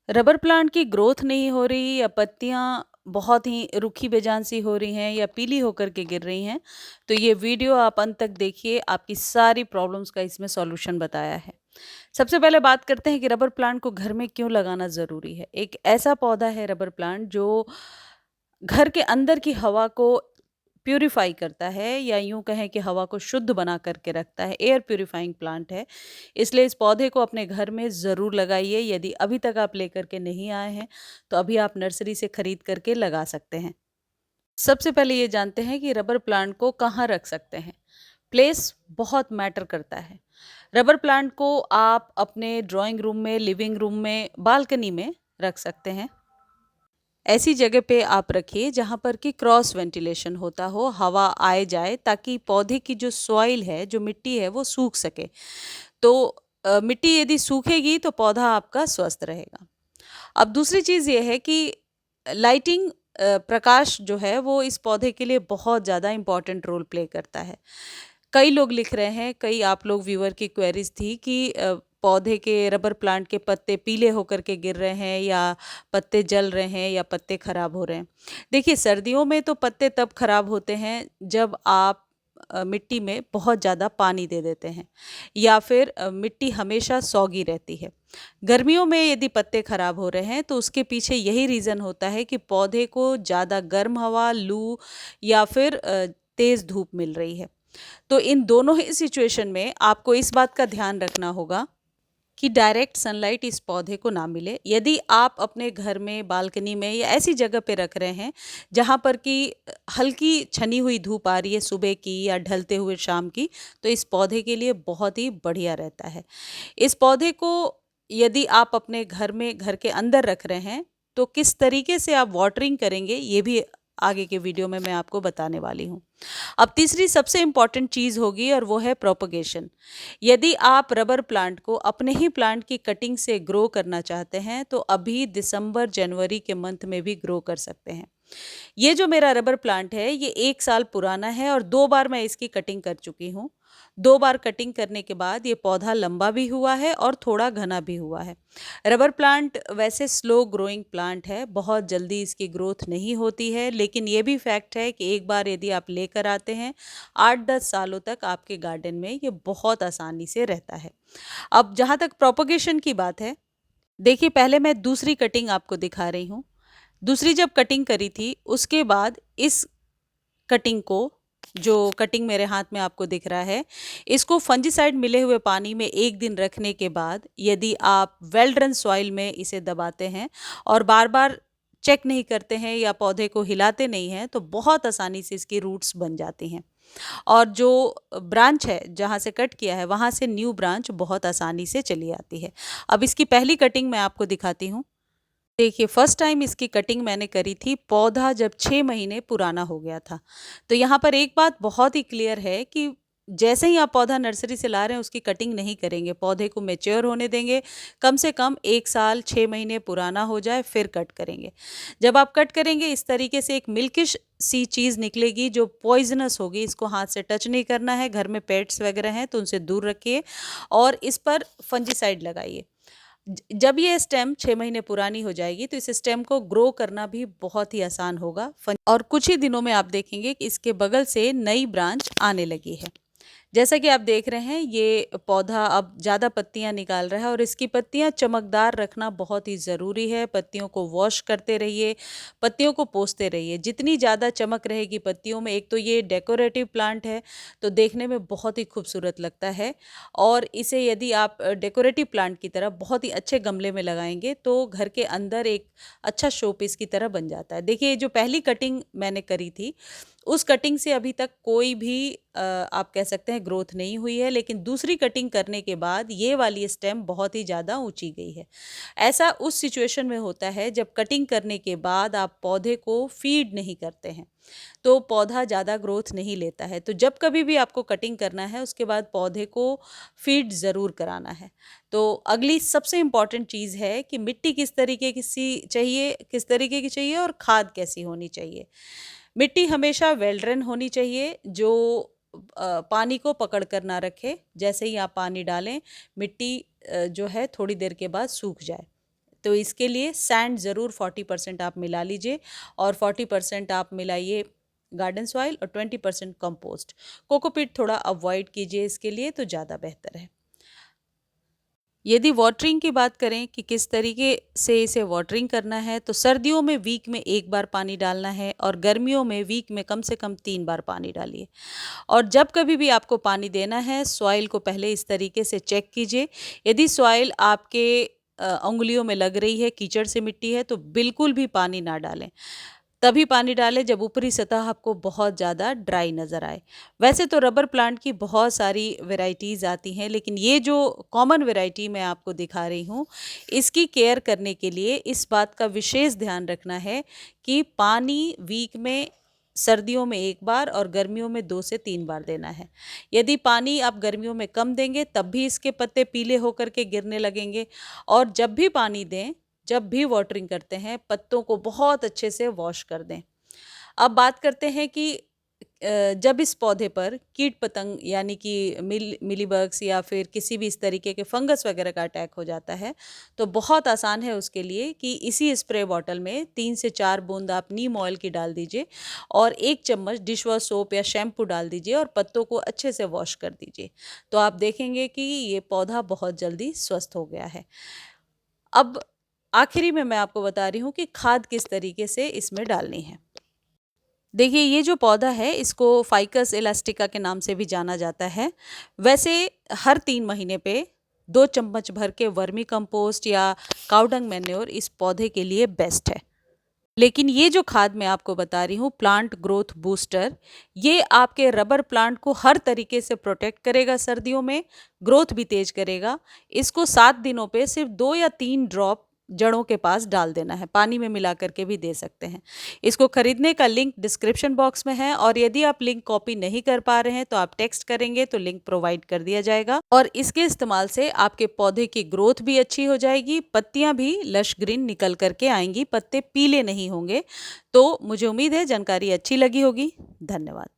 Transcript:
Rubber plant की growth नहीं हो रही या पत्तियां बहुत ही रूखी बेजान सी हो रही हैं या पीली होकर के गिर रही हैं, तो ये वीडियो आप अंत तक देखिए। आपकी सारी प्रॉब्लम्स का इसमें सॉल्यूशन बताया है। सबसे पहले बात करते हैं कि रबर प्लांट को घर में क्यों लगाना ज़रूरी है। एक ऐसा पौधा है रबर प्लांट जो घर के अंदर की हवा को प्यूरिफाई करता है या यूं कहें कि हवा को शुद्ध बना करके रखता है। एयर प्यूरिफाइंग प्लांट है। इसलिए इस पौधे को अपने घर में ज़रूर लगाइए। यदि अभी तक आप लेकर के नहीं आए हैं तो अभी आप नर्सरी से खरीद करके लगा सकते हैं। सबसे पहले ये जानते हैं कि रबर प्लांट को कहाँ रख सकते हैं। प्लेस बहुत मैटर करता है। रबर प्लांट को आप अपने ड्राइंग रूम में, लिविंग रूम में, बालकनी में रख सकते हैं। ऐसी जगह पे आप रखिए जहाँ पर कि क्रॉस वेंटिलेशन होता हो, हवा आए जाए, ताकि पौधे की जो सॉइल है, जो मिट्टी है, वो सूख सके। तो मिट्टी यदि सूखेगी तो पौधा आपका स्वस्थ रहेगा। अब दूसरी चीज़ ये है कि लाइटिंग, प्रकाश जो है वो इस पौधे के लिए बहुत ज़्यादा इम्पोर्टेंट रोल प्ले करता है। कई लोग लिख रहे हैं, कई आप लोग व्यूअर की क्वेरीज थी कि पौधे के, रबर प्लांट के पत्ते पीले होकर के गिर रहे हैं या पत्ते जल रहे हैं या पत्ते खराब हो रहे हैं। देखिए, सर्दियों में तो पत्ते तब खराब होते हैं जब आप मिट्टी में बहुत ज़्यादा पानी दे देते हैं या फिर मिट्टी हमेशा सौगी रहती है। गर्मियों में यदि पत्ते खराब हो रहे हैं तो उसके पीछे यही रीज़न होता है कि पौधे को ज़्यादा गर्म हवा, लू या फिर तेज़ धूप मिल रही है। तो इन दोनों ही सिचुएशन में आपको इस बात का ध्यान रखना होगा कि डायरेक्ट सनलाइट इस पौधे को ना मिले। यदि आप अपने घर में, बालकनी में या ऐसी जगह पे रख रहे हैं जहाँ पर कि हल्की छनी हुई धूप आ रही है सुबह की या ढलते हुए शाम की, तो इस पौधे के लिए बहुत ही बढ़िया रहता है। इस पौधे को यदि आप अपने घर में, घर के अंदर रख रहे हैं, तो किस तरीके से आप वाटरिंग करेंगे ये भी आगे के वीडियो में मैं आपको बताने वाली हूँ। अब तीसरी सबसे इम्पॉर्टेंट चीज़ होगी और वो है प्रोपगेशन। यदि आप रबर प्लांट को अपने ही प्लांट की कटिंग से ग्रो करना चाहते हैं तो अभी दिसंबर जनवरी के मंथ में भी ग्रो कर सकते हैं। ये जो मेरा रबर प्लांट है ये 1 साल पुराना है और 2 बार मैं इसकी कटिंग कर चुकी हूँ। 2 बार कटिंग करने के बाद ये पौधा लंबा भी हुआ है और थोड़ा घना भी हुआ है। रबर प्लांट वैसे स्लो ग्रोइंग प्लांट है, बहुत जल्दी इसकी ग्रोथ नहीं होती है, लेकिन ये भी फैक्ट है कि एक बार यदि आप लेकर आते हैं, 8-10 सालों तक आपके गार्डन में ये बहुत आसानी से रहता है। अब जहाँ तक प्रोपगेशन की बात है, देखिए पहले मैं दूसरी कटिंग आपको दिखा रही हूँ। दूसरी जब कटिंग करी थी उसके बाद इस कटिंग को, जो कटिंग मेरे हाथ में आपको दिख रहा है, इसको फंजीसाइड मिले हुए पानी में 1 दिन रखने के बाद यदि आप वेल ड्रेन सॉइल में इसे दबाते हैं और बार बार चेक नहीं करते हैं या पौधे को हिलाते नहीं हैं तो बहुत आसानी से इसकी रूट्स बन जाती हैं और जो ब्रांच है जहाँ से कट किया है वहाँ से न्यू ब्रांच बहुत आसानी से चली आती है। अब इसकी पहली कटिंग मैं आपको दिखाती हूँ। देखिए, फर्स्ट टाइम इसकी कटिंग मैंने करी थी, पौधा जब 6 महीने पुराना हो गया था। तो यहाँ पर एक बात बहुत ही क्लियर है कि जैसे ही आप पौधा नर्सरी से ला रहे हैं उसकी कटिंग नहीं करेंगे, पौधे को मैच्योर होने देंगे, कम से कम 1 साल 6 महीने पुराना हो जाए फिर कट करेंगे। जब आप कट करेंगे इस तरीके से एक मिल्किश सी चीज़ निकलेगी जो पॉइज़नस होगी, इसको हाथ से टच नहीं करना है, घर में पेट्स वगैरह हैं तो उनसे दूर रखिए और इस पर फंजीसाइड लगाइए। जब ये स्टेम 6 महीने पुरानी हो जाएगी तो इस स्टेम को ग्रो करना भी बहुत ही आसान होगा और कुछ ही दिनों में आप देखेंगे कि इसके बगल से नई ब्रांच आने लगी है। जैसा कि आप देख रहे हैं ये पौधा अब ज़्यादा पत्तियां निकाल रहा है और इसकी पत्तियां चमकदार रखना बहुत ही ज़रूरी है। पत्तियों को वॉश करते रहिए, पत्तियों को पोंछते रहिए। जितनी ज़्यादा चमक रहेगी पत्तियों में, एक तो ये डेकोरेटिव प्लांट है तो देखने में बहुत ही खूबसूरत लगता है और इसे यदि आप डेकोरेटिव प्लांट की तरह बहुत ही अच्छे गमले में लगाएंगे तो घर के अंदर एक अच्छा शो पीस की तरह बन जाता है। देखिए, जो पहली कटिंग मैंने करी थी उस कटिंग से अभी तक कोई भी आप कह सकते हैं ग्रोथ नहीं हुई है, लेकिन दूसरी कटिंग करने के बाद ये वाली स्टेम बहुत ही ज़्यादा ऊंची गई है। ऐसा उस सिचुएशन में होता है जब कटिंग करने के बाद आप पौधे को फीड नहीं करते हैं तो पौधा ज़्यादा ग्रोथ नहीं लेता है। तो जब कभी भी आपको कटिंग करना है उसके बाद पौधे को फीड ज़रूर कराना है। तो अगली सबसे इम्पॉर्टेंट चीज़ है कि मिट्टी किस तरीके की सी चाहिए, किस तरीके की चाहिए और खाद कैसी होनी चाहिए। मिट्टी हमेशा वेल ड्रेन होनी चाहिए जो पानी को पकड़ कर ना रखे। जैसे ही आप पानी डालें मिट्टी जो है थोड़ी देर के बाद सूख जाए। तो इसके लिए सैंड ज़रूर 40% आप मिला लीजिए और 40% आप मिलाइए गार्डन सॉइल और 20% कंपोस्ट। कोकोपीट थोड़ा अवॉइड कीजिए इसके लिए तो ज़्यादा बेहतर है। यदि वाटरिंग की बात करें कि किस तरीके से इसे वाटरिंग करना है, तो सर्दियों में वीक में 1 बार पानी डालना है और गर्मियों में वीक में कम से कम 3 बार पानी डालिए। और जब कभी भी आपको पानी देना है, सॉइल को पहले इस तरीके से चेक कीजिए। यदि सॉइल आपके उँगलियों में लग रही है, कीचड़ से मिट्टी है, तो बिल्कुल भी पानी ना डालें। तभी पानी डालें जब ऊपरी सतह आपको बहुत ज़्यादा ड्राई नज़र आए। वैसे तो रबर प्लांट की बहुत सारी वैराइटीज़ आती हैं, लेकिन ये जो कॉमन वैराइटी मैं आपको दिखा रही हूँ, इसकी केयर करने के लिए इस बात का विशेष ध्यान रखना है कि पानी वीक में सर्दियों में 1 बार और गर्मियों में 2 से 3 बार देना है। यदि पानी आप गर्मियों में कम देंगे तब भी इसके पत्ते पीले होकर के गिरने लगेंगे। और जब भी पानी दें, जब भी वाटरिंग करते हैं, पत्तों को बहुत अच्छे से वॉश कर दें। अब बात करते हैं कि जब इस पौधे पर कीट पतंग यानी कि मिलीबग्स या फिर किसी भी इस तरीके के फंगस वगैरह का अटैक हो जाता है, तो बहुत आसान है उसके लिए कि इसी स्प्रे बॉटल में 3 से 4 बूंद आप नीम ऑयल की डाल दीजिए और 1 चम्मच डिश वॉश सोप या शैम्पू डाल दीजिए और पत्तों को अच्छे से वॉश कर दीजिए। तो आप देखेंगे कि ये पौधा बहुत जल्दी स्वस्थ हो गया है। अब आखिरी में मैं आपको बता रही हूँ कि खाद किस तरीके से इसमें डालनी है। देखिए, ये जो पौधा है इसको फाइकस इलास्टिका के नाम से भी जाना जाता है। वैसे हर 3 महीने पे 2 चम्मच भर के वर्मी कंपोस्ट या काउडंग मैन्योर इस पौधे के लिए बेस्ट है। लेकिन ये जो खाद मैं आपको बता रही हूँ प्लांट ग्रोथ बूस्टर, ये आपके रबर प्लांट को हर तरीके से प्रोटेक्ट करेगा सर्दियों में, ग्रोथ भी तेज करेगा। इसको 7 दिनों पे सिर्फ 2 या 3 ड्रॉप जड़ों के पास डाल देना है, पानी में मिला करके भी दे सकते हैं। इसको खरीदने का लिंक डिस्क्रिप्शन बॉक्स में है और यदि आप लिंक कॉपी नहीं कर पा रहे हैं तो आप टेक्स्ट करेंगे तो लिंक प्रोवाइड कर दिया जाएगा। और इसके इस्तेमाल से आपके पौधे की ग्रोथ भी अच्छी हो जाएगी, पत्तियां भी लश ग्रीन निकल करके आएंगी, पत्ते पीले नहीं होंगे। तो मुझे उम्मीद है जानकारी अच्छी लगी होगी। धन्यवाद।